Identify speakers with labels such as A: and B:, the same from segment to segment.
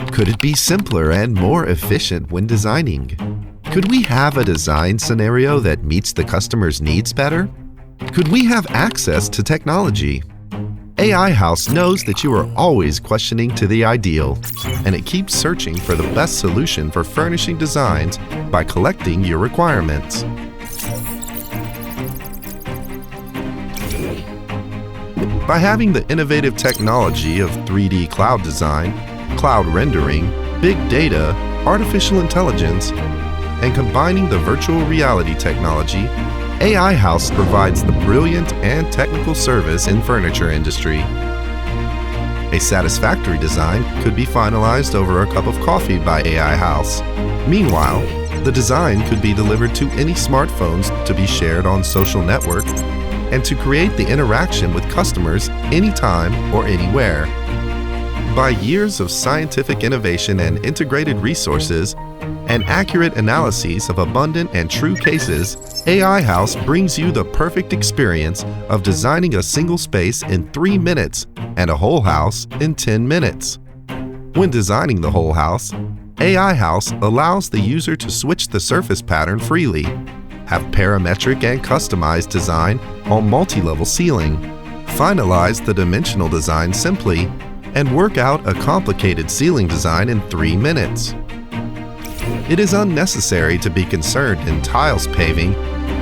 A: Could it be simpler and more efficient when designing? Could we have a design scenario that meets the customer's needs better? Could we have access to technology? AiHouse knows that you are always questioning to the ideal, and it keeps searching for the best solution for furnishing designs by collecting your requirements. By having the innovative technology of 3D cloud design, cloud rendering, big data, artificial intelligence, and combining the virtual reality technology, AiHouse provides the brilliant and technical service in furniture industry. A satisfactory design could be finalized over a cup of coffee by AiHouse. Meanwhile, the design could be delivered to any smartphones to be shared on social network and to create the interaction with customers anytime or anywhere. By years of scientific innovation and integrated resources, and accurate analyses of abundant and true cases, AiHouse brings you the perfect experience of designing a single space in 3 minutes and a whole house in 10 minutes. When designing the whole house, AiHouse allows the user to switch the surface pattern freely, have parametric and customized design on multi-level ceiling, finalize the dimensional design simply, and work out a complicated ceiling design in 3 minutes. It is unnecessary to be concerned in tiles paving,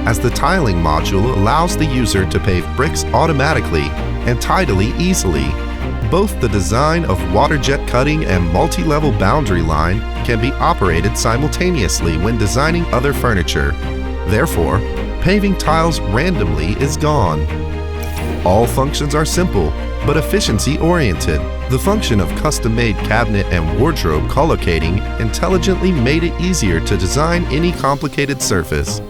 A: as the tiling module allows the user to pave bricks automatically and tidily easily. Both the design of water jet cutting and multi-level boundary line can be operated simultaneously when designing other furniture. Therefore, paving tiles randomly is gone. All functions are simple, but efficiency-oriented. The function of custom-made cabinet and wardrobe collocating intelligently made it easier to design any complicated surface.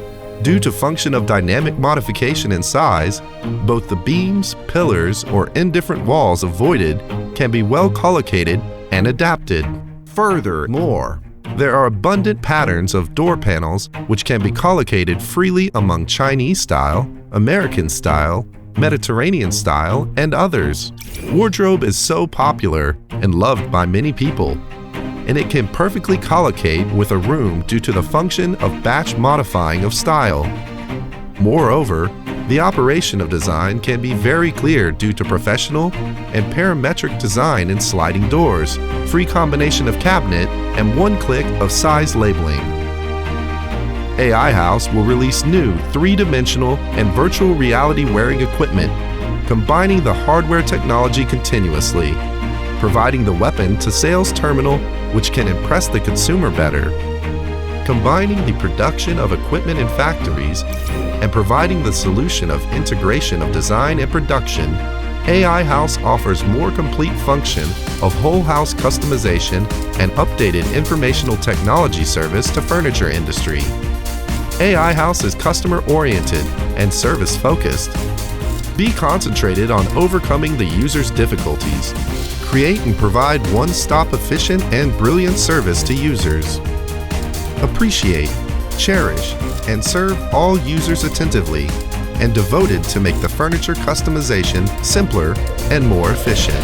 A: Due to function of dynamic modification in size, both the beams, pillars, or indifferent walls avoided can be well collocated and adapted. Furthermore, there are abundant patterns of door panels which can be collocated freely among Chinese style, American style, Mediterranean style, and others. Wardrobe is so popular and loved by many people, and it can perfectly collocate with a room due to the function of batch modifying of style. Moreover, the operation of design can be very clear due to professional and parametric design in sliding doors, free combination of cabinet, and one click of size labeling. AiHouse will release new 3-dimensional and virtual reality wearing equipment, combining the hardware technology continuously, providing the weapon to sales terminal which can impress the consumer better, combining the production of equipment in factories, and providing the solution of integration of design and production. AiHouse offers more complete function of whole house customization and updated informational technology service to furniture industry. AiHouse is customer-oriented and service-focused. Be concentrated on overcoming the user's difficulties. Create and provide one-stop efficient and brilliant service to users. Appreciate, cherish, and serve all users attentively, and devoted to make the furniture customization simpler and more efficient.